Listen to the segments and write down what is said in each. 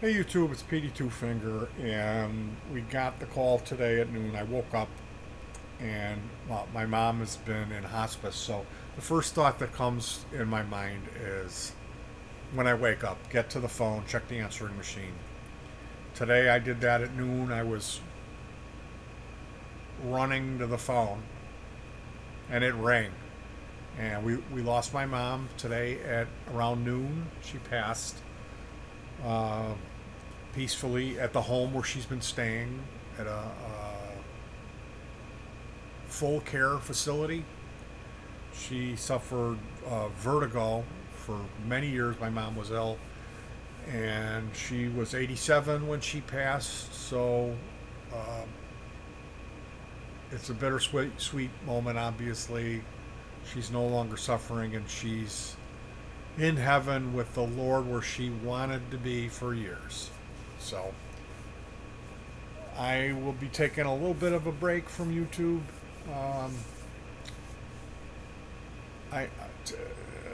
Hey YouTube, it's Petey Two Finger, and we got the call today at noon. I woke up, and well, my mom has been in hospice, so the first thought that comes in my mind is when I wake up, get to the phone, check the answering machine. Today I did that at noon. I was running to the phone, and it rang. And we lost my mom today at around noon. She passed. Uh, Peacefully at the home where she's been staying at a full care facility. She suffered vertigo for many years. My mom was ill, and she was 87 when she passed. So uh, it's a bittersweet sweet moment. Obviously, she's no longer suffering, and she's in heaven with the Lord where she wanted to be for years. So I will be taking a little bit of a break from YouTube. Um, I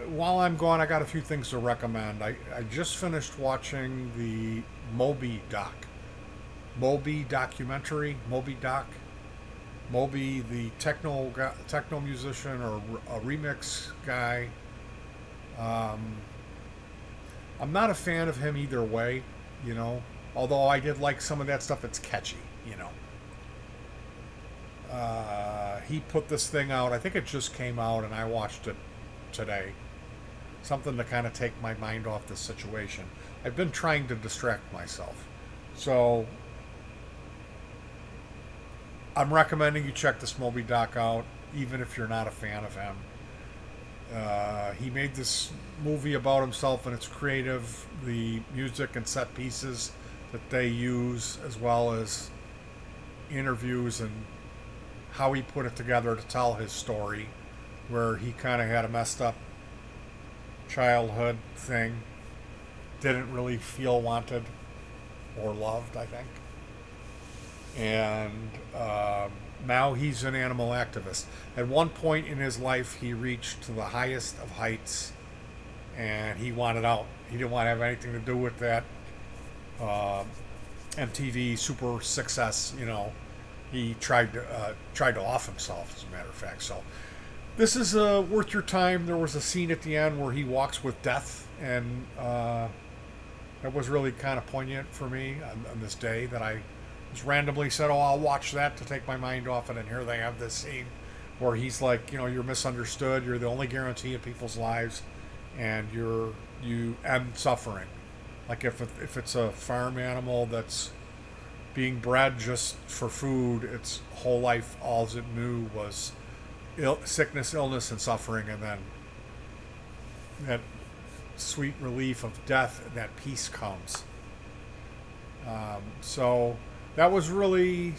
while I'm gone, I got a few things to recommend. I just finished watching the Moby doc, Moby documentary, Moby doc, Moby the techno musician or a remix guy. Um, I'm not a fan of him either way, you know. Although I did like some of that stuff. It's catchy, you know. He put this thing out. I think it just came out, and I watched it today. Something to kind of take my mind off the situation. I've been trying to distract myself, so I'm recommending you check this Moby Doc out, even if you're not a fan of him. He made this movie about himself, and it's creative. The music and set pieces that they use, as well as interviews and how he put it together to tell his story, where he kind of had a messed up childhood thing, didn't really feel wanted or loved, I think. And now he's an animal activist. At one point in his life, he reached to the highest of heights, and he wanted out. He didn't want to have anything to do with that uh, MTV super success. You know, he tried to off himself, as a matter of fact. So this is worth your time. There was a scene at the end where he walks with death, and that was really kind of poignant for me on this day that I just randomly said, "Oh, I'll watch that to take my mind off it." And here they have this scene where he's like, you know, you're misunderstood. You're the only guarantee of people's lives, and you end suffering. Like if it's a farm animal that's being bred just for food, its whole life all it knew was sickness, illness, and suffering, and then that sweet relief of death and that peace comes. So that was really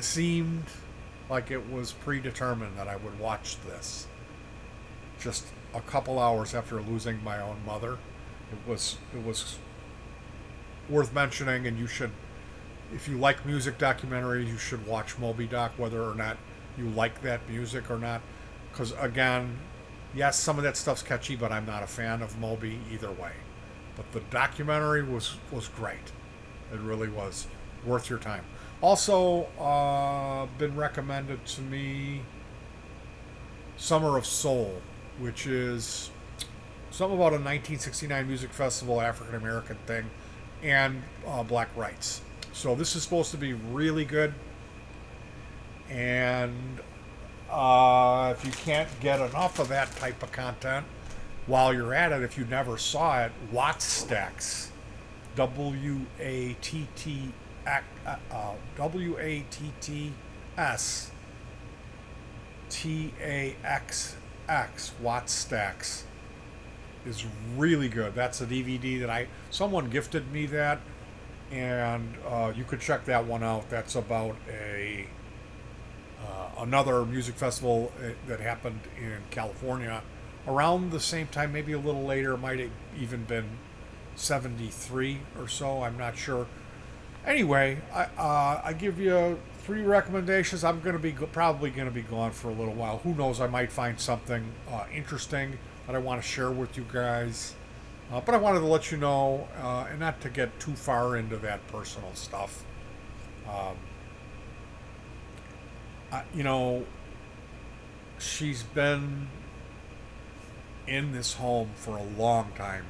seemed like it was predetermined that I would watch this. Just a couple hours after losing my own mother, it was worth mentioning, and you should, if you like music documentaries, you should watch Moby Doc, whether or not you like that music or not. Because again, yes, some of that stuff's catchy, but I'm not a fan of Moby either way. But the documentary was great. It really was worth your time. Also, been recommended to me Summer of Soul, which is something about a 1969 music festival, African American thing, and black rights. So this is supposed to be really good. And if you can't get enough of that type of content while you're at it, if you never saw it, Wattstax, WATTS TAXX, Wattstax, is really good. That's a DVD that someone gifted me that, and you could check that one out. That's about a another music festival that happened in California around the same time, maybe a little later. It might have even been 73 or so. I'm not sure. Anyway, I give you three recommendations. I'm going to be probably going to be gone for a little while. Who knows? I might find something interesting that I want to share with you guys. But I wanted to let you know, and not to get too far into that personal stuff. Um, you know, she's been in this home for a long time.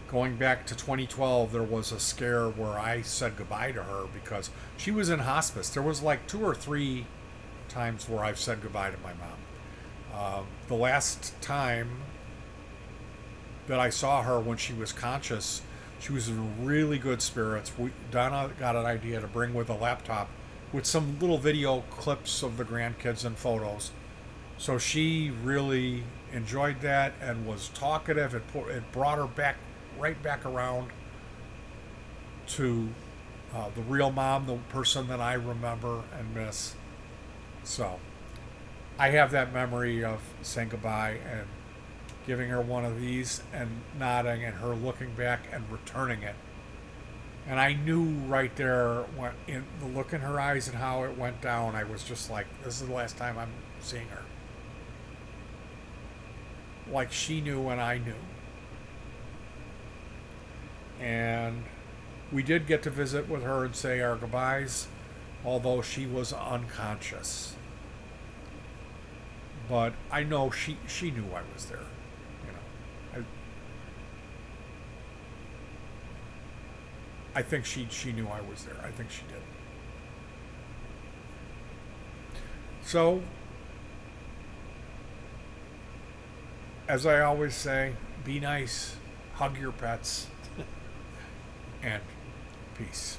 Going back to 2012, there was a scare where I said goodbye to her because she was in hospice. There was like two or three times where I've said goodbye to my mom. The last time that I saw her when she was conscious, she was in really good spirits. Donna got an idea to bring with a laptop with some little video clips of the grandkids and photos. So she really enjoyed that and was talkative. It brought her back, right back around to the real mom, the person that I remember and miss. So I have that memory of saying goodbye and giving her one of these and nodding and her looking back and returning it. And I knew right there, when, in the look in her eyes and how it went down, I was just like, this is the last time I'm seeing her. Like she knew and I knew. And we did get to visit with her and say our goodbyes, although she was unconscious. But I know she knew I was there. You know, I think she knew I was there. I think she did. So, as I always say, be nice, hug your pets, and peace.